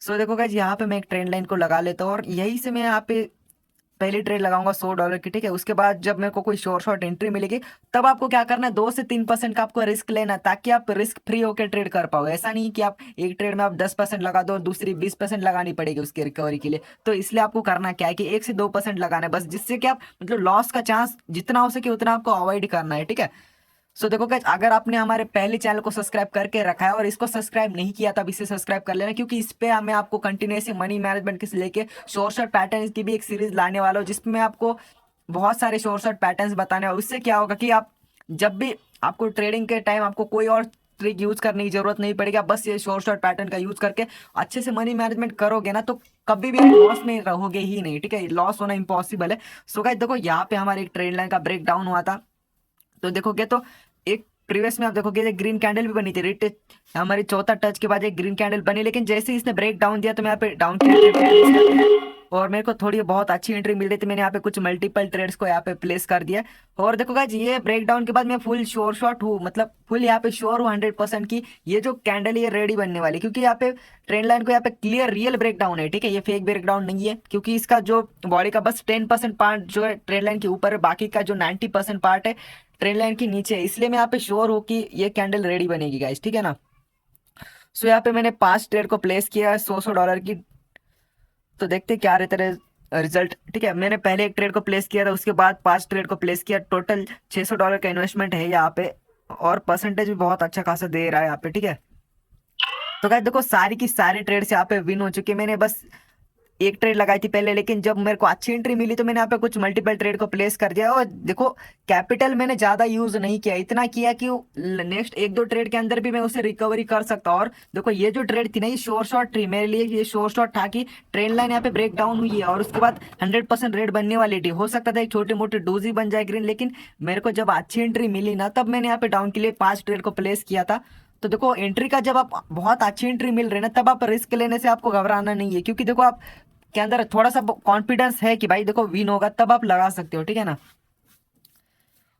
सो देखो गाइज यहाँ पे मैं एक ट्रेंड लाइन को लगा लेता हूँ और यही से मैं यहाँ पे पहली ट्रेड लगाऊंगा $100 की, ठीक है। उसके बाद जब मेरे को कोई शॉर्ट एंट्री मिलेगी तब आपको क्या करना है, 2 से 3% का आपको रिस्क लेना है, ताकि आप रिस्क फ्री होकर ट्रेड कर पाओ। ऐसा नहीं कि आप एक ट्रेड में आप 10% लगा दो और दूसरी 20% लगानी पड़ेगी उसकी रिकवरी के लिए। तो इसलिए आपको करना क्या है कि 1 से 2% लगाना है बस, जिससे कि आप मतलब लॉस का चांस जितना हो सके उतना आपको अवॉइड करना है, ठीक है। सो देखो गाइस, अगर आपने हमारे पहले चैनल को सब्सक्राइब करके रखा है और इसको सब्सक्राइब नहीं किया तब इसे सब्सक्राइब कर लेना, क्योंकि इस पे मैं आपको कंटिन्यूसली मनी मैनेजमेंट के से लेके शॉर्ट पैटर्न की भी एक सीरीज लाने वाला हूँ, जिसमें आपको बहुत सारे शॉर्ट पैटर्न्स बताने हैं। उससे क्या होगा कि आप जब भी आपको ट्रेडिंग के टाइम आपको कोई और ट्रिक यूज करने की जरूरत नहीं पड़ेगी। आप बस ये शॉर्ट पैटर्न का यूज करके अच्छे से मनी मैनेजमेंट करोगे ना, तो कभी भी लॉस में रहोगे ही नहीं, ठीक है। लॉस होना इम्पॉसिबल है। सो गाइस देखो, यहाँ पे हमारे एक ट्रेड लाइन का ब्रेक डाउन हुआ था, तो देखोगे तो एक प्रीवियस में आप देखोगे एक ग्रीन कैंडल भी बनी थी, रिट हमारी चौथा टच के बाद एक ग्रीन कैंडल बनी, लेकिन जैसे ही इसने ब्रेक डाउन दिया तो मैं यहाँ पे डाउन और मेरे को थोड़ी बहुत अच्छी एंट्री मिल रही थी। मैंने यहाँ पे कुछ मल्टीपल ट्रेड्स को यहाँ पे प्लेस कर दिया। और देखो गाइस, ये ब्रेक डाउन के बाद मैं फुल श्योर शॉट हूँ, मतलब फुल यहाँ पे श्योर हूँ 100% की ये जो कैंडल ये रेडी बनने वाली, क्योंकि यहाँ पे ट्रेंड लाइन को यहाँ पे क्लियर रियल ब्रेक डाउन है, ठीक है। ये फेक ब्रेक डाउन नहीं है, क्योंकि इसका जो बॉडी का बस 10% पार्ट जो है ट्रेंड लाइन के ऊपर है, बाकी का जो 90% पार्ट है ट्रेंड लाइन के नीचे है। इसलिए मैं यहाँ पे श्योर हूँ कि ये कैंडल रेडी बनेगी गाइस, ठीक है ना। सो यहाँ पे मैंने 5 ट्रेड को प्लेस किया है $100 की, तो देखते क्या रहता है रिजल्ट, ठीक है। मैंने पहले एक ट्रेड को प्लेस किया था, उसके बाद 5 ट्रेड को प्लेस किया, टोटल $600 का इन्वेस्टमेंट है यहाँ पे, और परसेंटेज भी बहुत अच्छा खासा दे रहा है यहाँ पे, ठीक है। तो गाइस देखो, सारी की सारी ट्रेड से यहाँ पे विन हो चुकी है। मैंने बस एक ट्रेड लगाई थी पहले, लेकिन जब मेरे को अच्छी एंट्री मिली तो मैंने यहाँ पे कुछ मल्टीपल ट्रेड को प्लेस कर दिया। और देखो, कैपिटल मैंने ज्यादा यूज नहीं किया, इतना किया कि नेक्स्ट 1-2 ट्रेड के अंदर भी मैं उसे रिकवरी कर सकता हूँ। और देखो, ये जो ट्रेड थी ना, ये शॉर्ट ट्री मेरे लिए, ये शॉर्ट था कि ट्रेंड लाइन यहाँ पे ब्रेक डाउन हुई है और उसके बाद 100% रेड बनने वाली थी। हो सकता था एक छोटी मोटी डोजी बन जाए ग्रीन, लेकिन मेरे को जब अच्छी एंट्री मिली ना, तब मैंने यहाँ पे डाउन के लिए 5 ट्रेड को प्लेस किया था। तो देखो, एंट्री का जब आप बहुत अच्छी एंट्री मिल रही है ना, तब आप रिस्क लेने से आपको घबराना नहीं है, क्योंकि देखो आप के अंदर थोड़ा सा कॉन्फिडेंस है कि भाई देखो विन होगा, तब आप लगा सकते हो, ठीक है ना।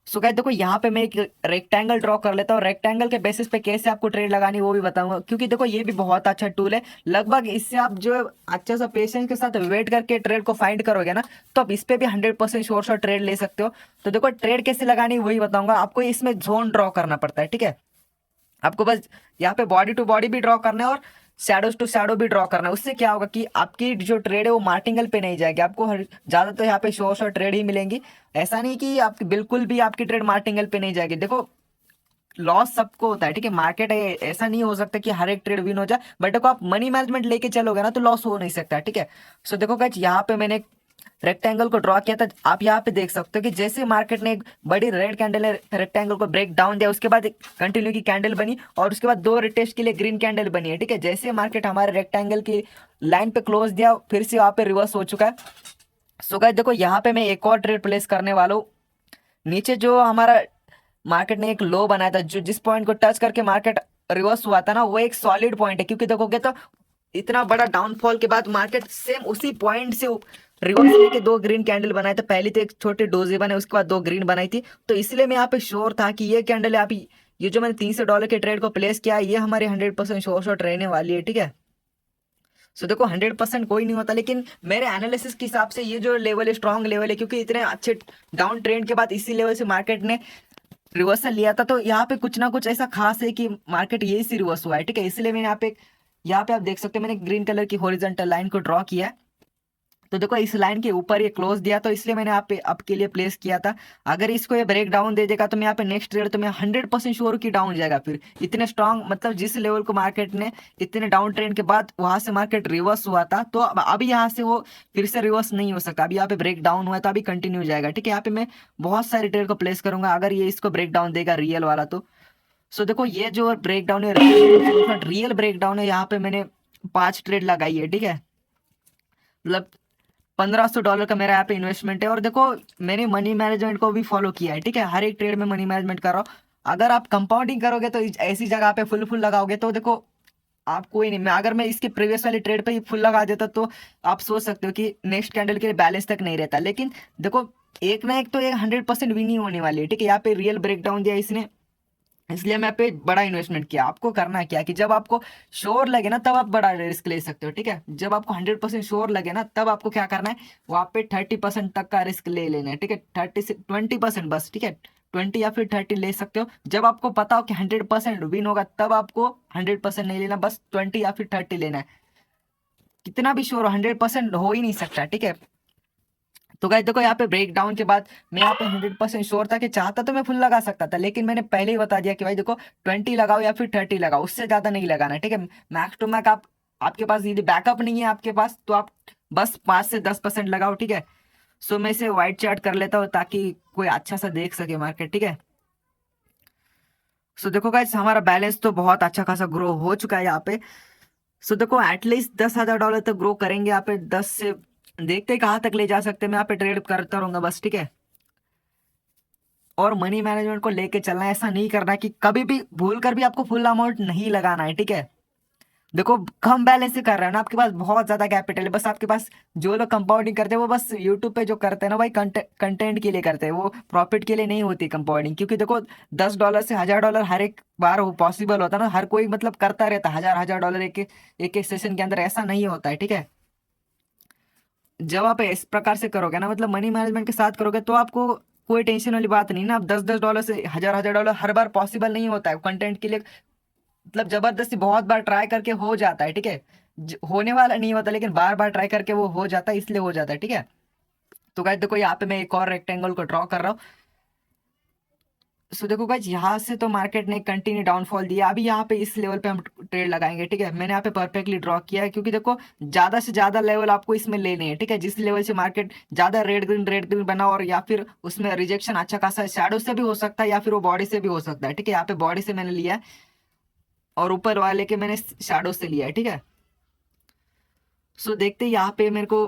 सो गाइस देखो, यहाँ पे मैं एक रेक्टेंगल ड्रॉ कर लेता हूँ। रेक्टेंगल के बेसिस पे कैसे आपको ट्रेड लगानी है वो भी बताऊंगा, क्योंकि देखो ये भी बहुत अच्छा टूल है। लगभग इससे आप जो अच्छा सा पेशेंस के साथ वेट करके ट्रेड को फाइंड करोगे ना, तो आप इस पे भी 100% शॉर्ट ट्रेड ले सकते हो। तो देखो, ट्रेड कैसे लगानी है वही बताऊंगा आपको। इसमें जोन ड्रॉ करना पड़ता है, ठीक है। आपको बस यहाँ पे बॉडी टू बॉडी भी ड्रॉ करना है और शैडोज टू शैडो भी ड्रॉ करना है। उससे क्या होगा कि आपकी जो ट्रेड है वो मार्टिंगल पे नहीं जाएगी, आपको हर ज्यादा तो यहाँ पे शॉर्ट ट्रेड ही मिलेंगी। ऐसा नहीं कि आपकी बिल्कुल भी आपकी ट्रेड मार्टिंगल पे नहीं जाएगी। देखो, लॉस सबको होता है, ठीक है, मार्केट है, ऐसा नहीं हो सकता कि हर एक ट्रेड विन हो जाए, बट देखो आप मनी मैनेजमेंट लेके चलोगे ना तो लॉस हो नहीं सकता, ठीक है। सो देखो गाइस, यहाँ पे मैंने रेक्टेंगल को ड्रॉ किया था। आप यहाँ पे देख सकते हो कि जैसे मार्केट ने एक बड़ी रेड कैंडल रेक्टेंगल को ब्रेक डाउन दिया, उसके बाद कंटिन्यू की कैंडल बनी और उसके बाद 2 रिटेस्ट के लिए ग्रीन कैंडल बनी है, ठीक है। जैसे मार्केट हमारे रेक्टेंगल की लाइन पे क्लोज दिया, फिर से यहाँ पे रिवर्स हो चुका है। सो गाइस देखो, यहाँ पे मैं एक और ट्रेड प्लेस करने वाला हूँ। नीचे जो हमारा मार्केट ने एक लो बनाया था, जो जिस पॉइंट को टच करके मार्केट रिवर्स हुआ था ना, वो एक सॉलिड पॉइंट है, क्योंकि देखोगे तो इतना बड़ा डाउनफॉल के बाद मार्केट सेम उसी पॉइंट से रिवर्स लेके 2 ग्रीन कैंडल बनाए थे। पहली तो एक छोटी डोजी बने, उसके बाद 2 ग्रीन बनाई थी। तो इसलिए मैं यहाँ पे श्योर था कि ये कैंडल आप ये जो मैंने $300 के ट्रेड को प्लेस किया है, ये हमारे 100% शॉर्ट रहने वाली है, ठीक है। सो देखो, 100% कोई नहीं होता, लेकिन मेरे एनालिसिस के हिसाब से ये जो लेवल है स्ट्रॉन्ग लेवल है, क्योंकि इतने अच्छे डाउन ट्रेंड के बाद इसी लेवल से मार्केट ने रिवर्सल लिया था। तो यहाँ पे कुछ ना कुछ ऐसा खास है कि मार्केट यही से रिवर्स हुआ है, ठीक है। इसलिए मैंने यहाँ पे आप देख सकते हो, मैंने ग्रीन कलर की हॉरिजॉन्टल लाइन को ड्रॉ किया है। तो देखो, इस लाइन के ऊपर ये क्लोज दिया, तो इसलिए मैंने यहाँ पे अप के लिए प्लेस किया था। अगर इसको ये ब्रेक डाउन दे देगा तो मैं यहाँ पे नेक्स्ट ट्रेड तो मैं 100% श्योर की डाउन जाएगा। फिर इतने स्ट्रांग, मतलब जिस लेवल को मार्केट ने इतने डाउन ट्रेंड के बाद वहां से मार्केट रिवर्स हुआ था, तो अभी यहाँ से वो फिर से रिवर्स नहीं हो सकता। अभी यहाँ पे ब्रेक डाउन हुआ है तो अभी कंटिन्यू जाएगा, ठीक है। यहाँ पे मैं बहुत सारी ट्रेड को प्लेस करूंगा अगर ये इसको ब्रेक डाउन देगा रियल वाला तो। सो देखो, ये जो ब्रेक डाउन है रियल ब्रेक डाउन है, यहाँ पे मैंने 5 ट्रेड लगाई है, ठीक है। मतलब $1500 का मेरा यहाँ पे इन्वेस्टमेंट है। और देखो, मैंने मनी मैनेजमेंट को भी फॉलो किया है, ठीक है। हर एक ट्रेड में मनी मैनेजमेंट कर रहा हूँ। अगर आप कंपाउंडिंग करोगे तो ऐसी जगह पे फुल फुल लगाओगे तो देखो आप कोई नहीं, अगर मैं इसके प्रीवियस वाली ट्रेड पे ही फुल लगा देता तो आप सोच सकते हो कि नेक्स्ट कैंडल के लिए बैलेंस तक नहीं रहता। लेकिन देखो, एक ना एक तो ये 100% विन ही होने वाली है, ठीक है। यहाँ पे रियल ब्रेकडाउन दिया इसने, इसलिए मैं पे बड़ा इन्वेस्टमेंट किया। आपको करना है क्या कि जब आपको श्योर लगे ना तब आप बड़ा रिस्क ले सकते हो, ठीक है। जब आपको 100% श्योर लगे ना तब आपको क्या करना है, वहाँ पे 30% तक का रिस्क ले लेना है, ठीक है। 30 से 20% बस, ठीक है। 20 या फिर 30 ले सकते हो। जब आपको पता हो कि 100% विन होगा तब आपको 100% नहीं लेना, बस 20 या फिर 30 लेना है। कितना भी श्योर हो, 100% हो ही नहीं सकता, ठीक है। तो गाइस देखो यहाँ पे ब्रेक डाउन के बाद मैं यहाँ पे 100% श्योर था कि चाहता तो मैं फुल लगा सकता था, लेकिन मैंने पहले ही बता दिया कि भाई देखो 20 लगाओ या फिर 30 लगाओ, उससे ज्यादा नहीं लगाना, ठीक है। मैक्स टू मैक आप, आपके पास यदि बैकअप नहीं है आपके पास तो आप बस 5 से 10% लगाओ, ठीक है। सो मैं इसे व्हाइट चार्ट कर लेता हूँ ताकि कोई अच्छा सा देख सके मार्केट, ठीक है। सो देखो गाइस हमारा बैलेंस तो बहुत अच्छा खासा ग्रो हो चुका है यहाँ पे। सो देखो एटलीस्ट $10,000 तक ग्रो करेंगे यहाँ पे, 10 से देखते हैं कहाँ तक ले जा सकते हैं। मैं यहाँ पे ट्रेड करता रहूंगा बस, ठीक है। और मनी मैनेजमेंट को लेके चलना है, ऐसा नहीं करना कि कभी भी भूल कर भी आपको फुल अमाउंट नहीं लगाना है, ठीक है। देखो कम बैलेंस से कर रहे हो ना, आपके पास बहुत ज्यादा कैपिटल है, बस आपके पास जो लोग कंपाउंडिंग करते हैं वो बस यूट्यूब पे जो करते हैं ना भाई, कंटेंट के लिए करते हैं, वो प्रॉफिट के लिए नहीं होती कंपाउंडिंग। क्योंकि देखो $10 से $1,000 हर एक बार वो पॉसिबल होता है ना, हर कोई मतलब करता रहता है, हजार हजार डॉलर एक एक सेशन के अंदर, ऐसा नहीं होता है, ठीक है। जब आप इस प्रकार से करोगे ना, मतलब मनी मैनेजमेंट के साथ करोगे तो आपको कोई टेंशन वाली बात नहीं ना। अब 10-10 डॉलर से हजार हजार डॉलर हर बार पॉसिबल नहीं होता है कंटेंट के लिए, मतलब जबरदस्ती बहुत बार ट्राई करके हो जाता है, ठीक है। होने वाला नहीं होता, लेकिन बार बार ट्राई करके वो हो जाता है, इसलिए हो जाता है, ठीक है। तो गाइस देखो यहाँ पे मैं एक और रेक्टेंगल को ड्रॉ कर रहा हूँ। सो देखो गाइस यहाँ से तो मार्केट ने कंटिन्यू डाउनफॉल दिया, अभी यहाँ पे इस लेवल पे हम ट्रेड लगाएंगे, ठीक है। मैंने यहाँ पे परफेक्टली ड्रॉ किया है, क्योंकि देखो ज्यादा से ज्यादा लेवल आपको इसमें लेने हैं, ठीक है। जिस लेवल से मार्केट ज्यादा रेड ग्रीन बना और या फिर उसमें रिजेक्शन अच्छा खासा शैडो से भी हो सकता है या फिर वो बॉडी से भी हो सकता है, ठीक है। यहाँ पे बॉडी से मैंने लिया है और ऊपर वाले के मैंने शैडो से लिया है, ठीक है। सो देखते हैं यहाँ पे मेरे को,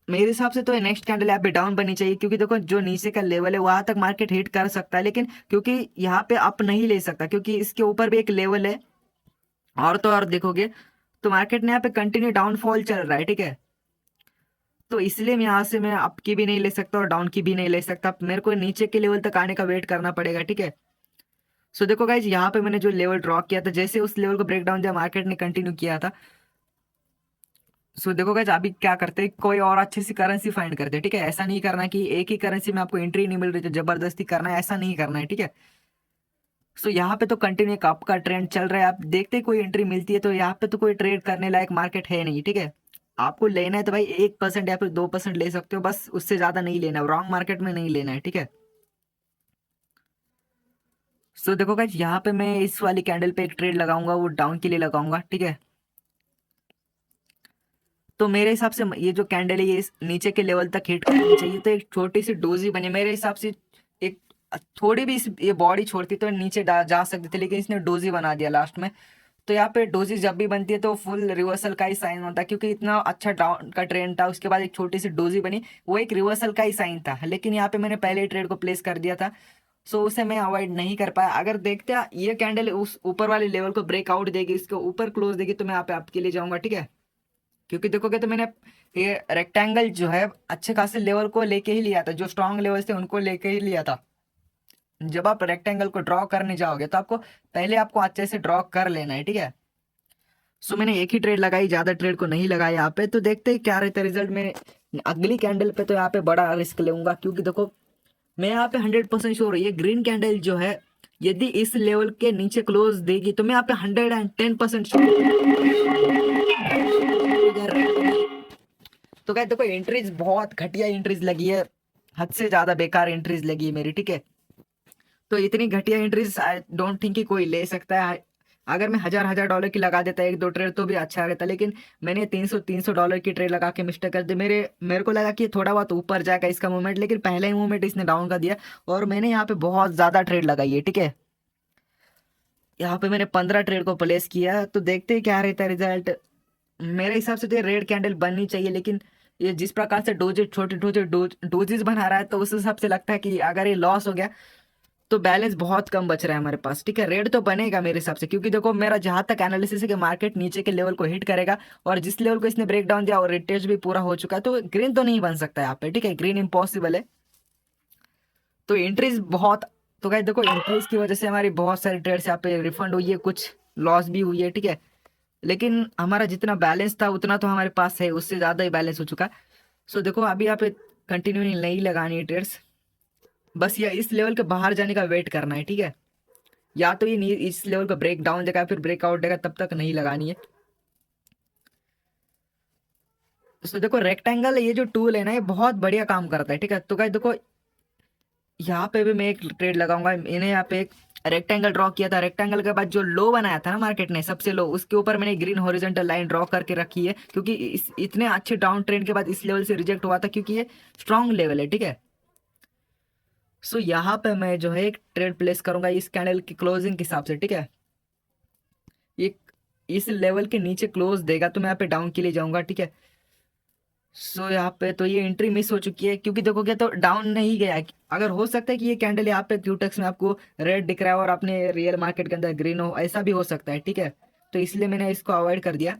मेरे हिसाब से तो नेक्स्ट कैंडल यहाँ पे डाउन बनी चाहिए, क्योंकि देखो जो नीचे का लेवल है वहां तक मार्केट हिट कर सकता है, लेकिन क्योंकि यहाँ पे अप नहीं ले सकता, क्योंकि इसके ऊपर भी एक लेवल है। और तो और देखोगे तो मार्केट ने यहाँ पे कंटिन्यू डाउनफॉल चल रहा है, ठीक है। तो इसलिए मैं यहाँ से मैं अप की भी नहीं ले सकता और डाउन की भी नहीं ले सकता, मेरे को नीचे के लेवल तक आने का वेट करना पड़ेगा, ठीक है। सो देखो गाइज यहाँ पे मैंने जो लेवल ड्रॉ किया था, जैसे उस लेवल को ब्रेक डाउन दिया मार्केट ने कंटिन्यू किया था। सो देखो गाइज अभी क्या करते हैं, कोई और अच्छी सी करेंसी फाइंड करते हैं, ठीक है। ऐसा नहीं करना कि एक ही करेंसी में आपको एंट्री नहीं मिल रही तो जबरदस्ती करना है, ऐसा नहीं करना है, ठीक है। सो यहाँ पे तो कंटिन्यू एक अप का ट्रेंड चल रहा है, आप देखते हैं कोई एंट्री मिलती है, तो यहाँ पे तो कोई ट्रेड करने लायक मार्केट है नहीं, ठीक है। आपको लेना है तो भाई 1% या फिर 2% ले सकते हो, बस उससे ज्यादा नहीं लेना, रॉन्ग मार्केट में नहीं लेना है, ठीक है। सो देखो गाइज यहाँ पे मैं इस वाली कैंडल पे एक ट्रेड लगाऊंगा, वो डाउन के लिए लगाऊंगा, ठीक है। तो मेरे हिसाब से ये जो कैंडल है ये इस नीचे के लेवल तक हिट करनी चाहिए, तो एक छोटी सी डोजी बनी मेरे हिसाब से। एक थोड़ी भी ये बॉडी छोड़ती तो नीचे जा सकती थी, लेकिन इसने डोजी बना दिया लास्ट में। तो यहाँ पे डोजी जब भी बनती है तो फुल रिवर्सल का ही साइन होता है, क्योंकि इतना अच्छा डाउन का ट्रेंड था, उसके बाद एक छोटी सी डोजी बनी, वो एक रिवर्सल का ही साइन था, लेकिन यहाँ पे मैंने पहले ही ट्रेड को प्लेस कर दिया था। सो उसे मैं अवॉइड नहीं कर पाया। अगर देखते हैं ये कैंडल उस ऊपर वाले लेवल को ब्रेकआउट देगी, इसके ऊपर क्लोज देगी, तो मैं यहाँ पे आपके लिए जाऊंगा, ठीक है। क्योंकि देखोगे तो मैंने ये रेक्टेंगल जो है अच्छे खासे लेवल को लेके ही लिया था, जो स्ट्रांग लेवल थे उनको लेके ही लिया था। जब आप रेक्टेंगल को ड्रॉ करने जाओगे तो आपको पहले आपको अच्छे से ड्रॉ कर लेना है, ठीक है। सो मैंने एक ही ट्रेड लगाई, ज्यादा ट्रेड को नहीं लगाया यहाँ पे, तो देखते हैं क्या रहता है रिजल्ट में। अगली कैंडल पे तो यहाँ पे बड़ा रिस्क लूंगा, क्योंकि देखो मैं यहाँ पे 100% श्योर, ये ग्रीन कैंडल जो है यदि इस लेवल के नीचे क्लोज देगी तो मैं यहाँ पे 110% श्योर। तो कहते देखो एंट्रीज बहुत घटिया एंट्रीज लगी है, हद से ज्यादा बेकार एंट्रीज लगी है मेरी, ठीक है। तो इतनी घटिया एंट्रीज आई डोंट थिंक कि कोई ले सकता है। अगर मैं हजार हजार डॉलर की लगा देता एक दो ट्रेड तो भी अच्छा रहता, लेकिन मैंने 300 की ट्रेड लगा के मिस्टेक कर दी। मेरे को लगा कि थोड़ा बहुत ऊपर जाएगा इसका मूवमेंट, लेकिन पहले ही मूवमेंट इसने डाउन कर दिया और मैंने यहाँ पे बहुत ज्यादा ट्रेड लगाई है, ठीक है। यहाँ पे मैंने 15 ट्रेड को प्लेस किया, तो देखते हैं क्या रहता है रिजल्ट। मेरे हिसाब से तो ये रेड कैंडल बननी चाहिए, लेकिन ये जिस प्रकार से डोजेज छोटे छोटे डोजेस बना रहा है, तो उस हिसाब से लगता है कि अगर ये लॉस हो गया तो बैलेंस बहुत कम बच रहा है हमारे पास, ठीक है। रेड तो बनेगा मेरे हिसाब से, क्योंकि देखो मेरा जहां तक एनालिसिस है कि मार्केट नीचे के लेवल को हिट करेगा, और जिस लेवल को इसने ब्रेक डाउन दिया और रिटेस्ट भी पूरा हो चुका है, तो ग्रीन तो नहीं बन सकता यहाँ पे, ठीक है। ग्रीन इम्पॉसिबल है। तो एंट्रीज बहुत तो गाइस देखो इंक्रीज की वजह से हमारी बहुत सारी ट्रेड्स यहाँ पे रिफंड हुई है, कुछ लॉस भी हुई है, ठीक है। लेकिन हमारा जितना बैलेंस था उतना तो हमारे पास है, उससे ज़्यादा ही बैलेंस हो चुका। सो देखो अभी यहाँ पे कंटिन्यू नहीं लगानी है ट्रेड्स, बस ये इस लेवल के बाहर जाने का वेट करना है, ठीक है। या तो ये इस लेवल का ब्रेक डाउन देगा फिर ब्रेकआउट देगा, तब तक नहीं लगानी है। तो देखो रेक्टेंगल ये जो टूल है ना, ये बहुत बढ़िया काम करता है, ठीक है। तो गाइस देखो यहाँ पे भी मैं एक ट्रेड लगाऊंगा। मैंने यहाँ पे एक रेक्टेंगल ड्रॉ किया था, रेक्टेंगल के बाद जो लो बनाया था ना मार्केट ने सबसे लो, उसके ऊपर मैंने ग्रीन हॉरिजॉन्टल लाइन ड्रॉ करके रखी है, क्योंकि इस इतने अच्छे डाउन ट्रेंड के बाद इस लेवल से रिजेक्ट हुआ था, क्योंकि ये स्ट्रांग लेवल है, ठीक है। सो यहाँ पे मैं जो है एक ट्रेड प्लेस करूंगा इस कैंडल की क्लोजिंग के हिसाब से, ठीक है। ये इस लेवल के नीचे क्लोज देगा तो मैं यहाँ पे डाउन के लिए जाऊंगा, ठीक है। सो यहाँ पे तो ये एंट्री मिस हो चुकी है, क्योंकि देखोगे तो डाउन नहीं गया है। अगर हो सकता है कि ये कैंडल यहाँ पे क्यूटेक्स में आपको रेड दिख रहा है और अपने रियल मार्केट के अंदर ग्रीन हो, ऐसा भी हो सकता है, ठीक है। तो इसलिए मैंने इसको अवॉइड कर दिया।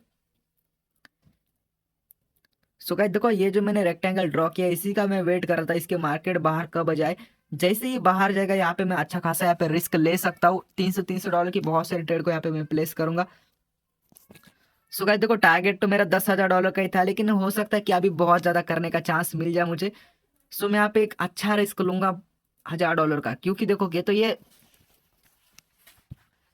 सो गाइस देखो ये जो मैंने रेक्टेंगल ड्रॉ किया इसी का मैं वेट कर रहा था, इसके मार्केट बाहर कब आ जाए। जैसे ही बाहर जाएगा यहाँ पे मैं अच्छा खासा यहाँ पे रिस्क ले सकता हूँ। $300 की बहुत सारी ट्रेड को यहाँ पे मैं प्लेस करूंगा। सो गाइस देखो टारगेट तो मेरा $10,000 का ही था, लेकिन हो सकता है कि अभी बहुत ज्यादा करने का चांस मिल जाए मुझे। सो मैं यहाँ पे एक अच्छा रिस्क लूंगा $1,000 का, क्योंकि देखोगे तो ये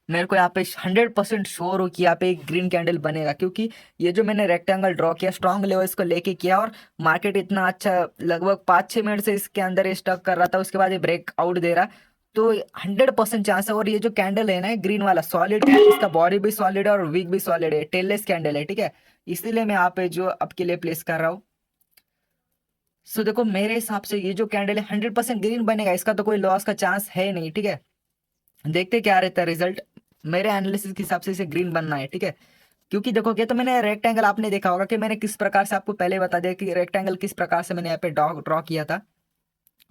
मेरे को यहाँ पे 100% श्योर हो कि यहाँ पे एक ग्रीन कैंडल बनेगा, क्योंकि ये जो मैंने रेक्टेंगल ड्रॉ किया स्ट्रॉन्ग लेवल्स को लेके किया, और मार्केट इतना अच्छा लगभग 5-6 मिनट से इसके अंदर ये स्टक कर रहा था, उसके बाद ये ब्रेकआउट दे रहा। तो 100% चांस है। और ये जो कैंडल है ना ग्रीन वाला सॉलिड है, इसका बॉडी भी सॉलिड है और वीक भी सॉलिड है, टेललेस कैंडल है, ठीक है। इसीलिए मैं यहाँ पे जो आपके लिए प्लेस कर रहा हूँ। सो देखो मेरे हिसाब से ये जो कैंडल है 100% ग्रीन बनेगा, इसका तो कोई लॉस का चांस है नहीं, ठीक है। देखते क्या रहता है रिजल्ट। मेरे एनालिसिस के हिसाब से इसे ग्रीन बनना है, ठीक है। क्योंकि देखोगे तो मैंने रेक्टेंगल आपने देखा होगा कि मैंने किस प्रकार से आपको पहले बता दिया कि रेक्टेंगल किस प्रकार से मैंने यहाँ पे ड्रॉ किया था।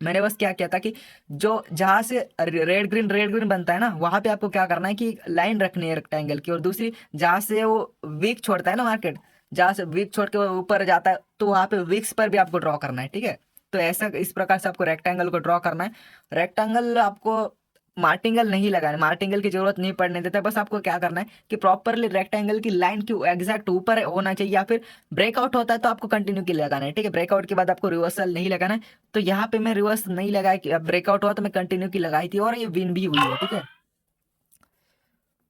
मैंने बस क्या किया था कि जो जहां से रेड ग्रीन बनता है ना, वहां पे आपको क्या करना है कि लाइन रखनी है रेक्टेंगल की, और दूसरी जहां से वो वीक छोड़ता है ना मार्केट, जहां से वीक छोड़ के वो ऊपर जाता है, तो वहां पे वीक्स पर भी आपको ड्रॉ करना है, ठीक है। तो ऐसा इस प्रकार से आपको रेक्टेंगल को ड्रॉ करना है। रेक्टेंगल आपको मार्टिंगल नहीं लगाना, मार्टिंगल की जरूरत नहीं पड़ने देता। बस आपको क्या करना है कि प्रॉपरली रेक्टेंगल की लाइन की एग्जैक्ट ऊपर होना चाहिए, या फिर ब्रेकआउट होता है तो आपको कंटिन्यू के लिए लगाना है, ठीक है। ब्रेकआउट के बाद आपको रिवर्सल नहीं लगाना है। तो यहाँ पे मैं रिवर्स नहीं लगाया कि ब्रेकआउट हुआ तो मैं कंटिन्यू की लगाई थी, और ये विन भी हुई है, ठीक है।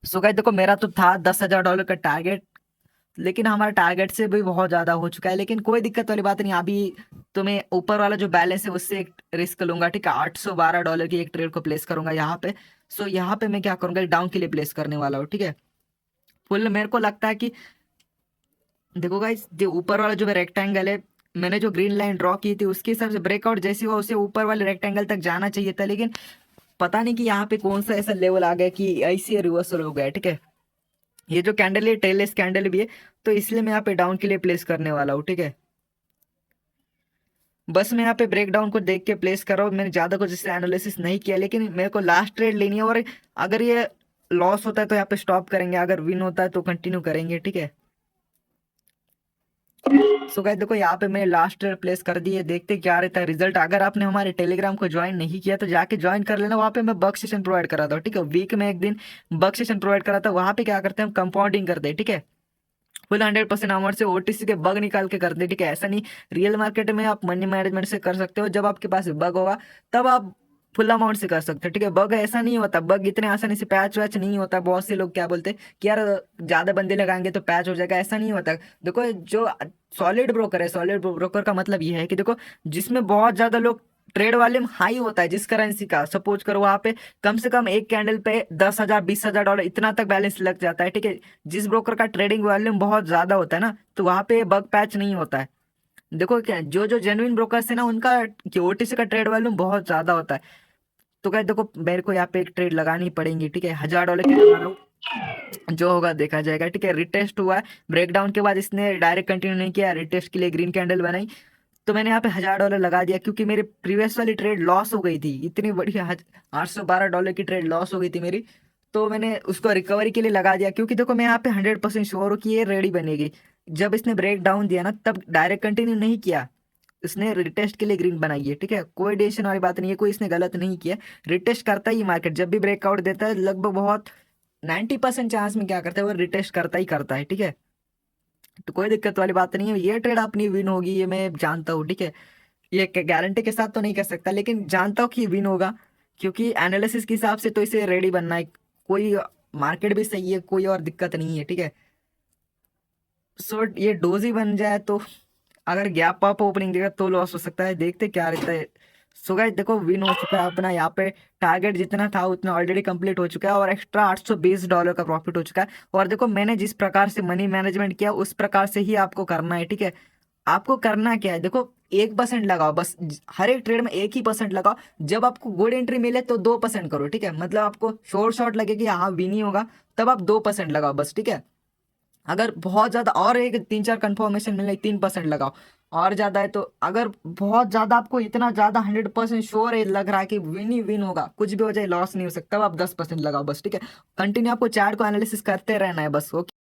सो गाइस देखो मेरा तो था $10,000 का टारगेट, लेकिन हमारा टारगेट से भी बहुत ज्यादा हो चुका है। लेकिन कोई दिक्कत वाली बात नहीं, अभी तो मैं ऊपर वाला जो बैलेंस है उससे एक रिस्क लूंगा, ठीक है। $812 की एक ट्रेड को प्लेस करूंगा यहाँ पे। सो यहाँ पे मैं क्या करूंगा, डाउन के लिए प्लेस करने वाला हूँ, ठीक है। फुल मेरे को लगता है कि देखो गाइस जो ऊपर वाला जो रेक्टेंगल है, मैंने जो ग्रीन लाइन ड्रॉ की थी उसके हिसाब से ब्रेकआउट जैसे हुआ उसे ऊपर वाले रेक्टेंगल तक जाना चाहिए था, लेकिन पता नहीं कि यहाँ पे कौन सा ऐसा लेवल आ गया कि ऐसे रिवर्सल हो गया, ठीक है। ये जो कैंडल है टेललेस कैंडल भी है, तो इसलिए मैं यहाँ पे डाउन के लिए प्लेस करने वाला हूँ, ठीक है। बस मैं यहाँ पे ब्रेक डाउन को देख के प्लेस कर रहा हूँ, मैंने ज्यादा कुछ इससे एनालिसिस नहीं किया, लेकिन मेरे को लास्ट ट्रेड लेनी है। और अगर ये लॉस होता है तो यहाँ पे स्टॉप करेंगे, अगर विन होता है तो कंटिन्यू करेंगे, ठीक है। सो गाइस देखो यहाँ पे मैं लास्ट ट्रेड प्लेस कर दिए, देखते क्या रहता है रिजल्ट। अगर आपने हमारे टेलीग्राम को ज्वाइन नहीं किया तो जाके ज्वाइन कर लेना, वहाँ पे मैं बग सेशन प्रोवाइड कराता हूँ, ठीक है। वीक में एक दिन बग सेशन प्रोवाइड कराता हूँ, वहाँ पे क्या करते हैं हम कंपाउंडिंग करते हैं, ठीक है। फुल 100% अमाउंट से ओटीसी के बग निकाल के करते हैं, ठीक है। ऐसा नहीं रियल मार्केट में आप मनी मैनेजमेंट से कर सकते हो, जब आपके पास बग होगा तब आप फुल अमाउंट से कर सकते हो, ठीक है। बग ऐसा नहीं होता, बग इतने आसानी से पैच वैच नहीं होता। बहुत से लोग क्या बोलते हैं कि यार ज्यादा बंदे लगाएंगे तो पैच हो जाएगा, ऐसा नहीं होता। देखो जो सॉलिड ब्रोकर है, सॉलिड ब्रोकर का मतलब ये है कि देखो जिसमें बहुत ज्यादा लोग ट्रेड वॉल्यूम हाई होता है, जिस करेंसी का सपोज करो वहां पे कम से कम एक कैंडल पे 10,000 $20,000 इतना तक बैलेंस लग जाता है, ठीक है। जिस ब्रोकर का ट्रेडिंग वॉल्यूम बहुत ज्यादा होता है ना, तो वहां पे बग पैच नहीं होता है। देखो क्या जो जो जेन्युइन ब्रोकर्स है ना, उनका ओटीसी का ट्रेड वॉल्यूम बहुत ज्यादा होता है। तो क्या देखो मेरे को यहाँ पे एक ट्रेड लगानी पड़ेगी, ठीक है। $1,000 की लगा रहा हूँ, जो होगा देखा जाएगा, ठीक है। रिटेस्ट हुआ है, ब्रेकडाउन के बाद इसने डायरेक्ट कंटिन्यू नहीं किया, रिटेस्ट के लिए ग्रीन कैंडल बनाई, तो मैंने यहाँ पे $1,000 लगा दिया, क्योंकि मेरी प्रीवियस वाली ट्रेड लॉस हो गई थी। इतनी बड़ी $812 की ट्रेड लॉस हो गई थी मेरी, तो मैंने उसको रिकवरी के लिए लगा दिया। क्योंकि देखो मैं यहाँ पे 100% श्योर हूँ कि ये रेडी बनेगी। जब इसने ब्रेक डाउन दिया ना तब डायरेक्ट कंटिन्यू नहीं किया, इसने रिटेस्ट के लिए ग्रीन बनाई है, ठीक है, कोई डेविएशन वाली बात नहीं है, कोई इसने गलत नहीं किया। रिटेस्ट करता ही मार्केट जब भी ब्रेकआउट देता है, लगभग बहुत 90% चांस में क्या करता है वो रिटेस्ट करता ही करता है, ठीक है। तो कोई दिक्कत वाली बात नहीं है, ये ट्रेड अपनी विन होगी ये मैं जानता हूँ, ठीक है। ये गारंटी के साथ तो नहीं कर सकता, लेकिन जानता हूँ कि विन होगा, क्योंकि एनालिसिस के हिसाब से तो इसे रेडी बनना है। कोई मार्केट भी सही है, कोई और दिक्कत नहीं है, ठीक है। सो ये डोज ही बन जाए तो अगर गैप अप ओपनिंग देगा तो लॉस हो सकता है, देखते क्या रहता है। सो गाइस देखो विन हो चुका है अपना, यहाँ पे टारगेट जितना था उतना ऑलरेडी कंप्लीट हो चुका है, और एक्स्ट्रा $820 का प्रॉफिट हो चुका है। और देखो मैंने जिस प्रकार से मनी मैनेजमेंट किया उस प्रकार से ही आपको करना है, ठीक है। आपको करना क्या है, देखो 1% लगाओ बस, हर एक ट्रेड में 1% लगाओ। जब आपको गुड एंट्री मिले तो 2% करो, ठीक है। मतलब आपको शॉर्ट शॉर्ट लगे कि हाँ विन ही होगा, तब आप 2% लगाओ बस, ठीक है। अगर बहुत ज्यादा और एक 3-4 कंफर्मेशन मिले 3% लगाओ, और ज्यादा है तो अगर बहुत ज्यादा आपको इतना ज्यादा 100% श्योर है, लग रहा है कि विन ही विन होगा, कुछ भी हो जाए लॉस नहीं हो सकता, अब आप 10% लगाओ बस, ठीक है। कंटिन्यू आपको चार्ट को एनालिसिस करते रहना है बस, ओके।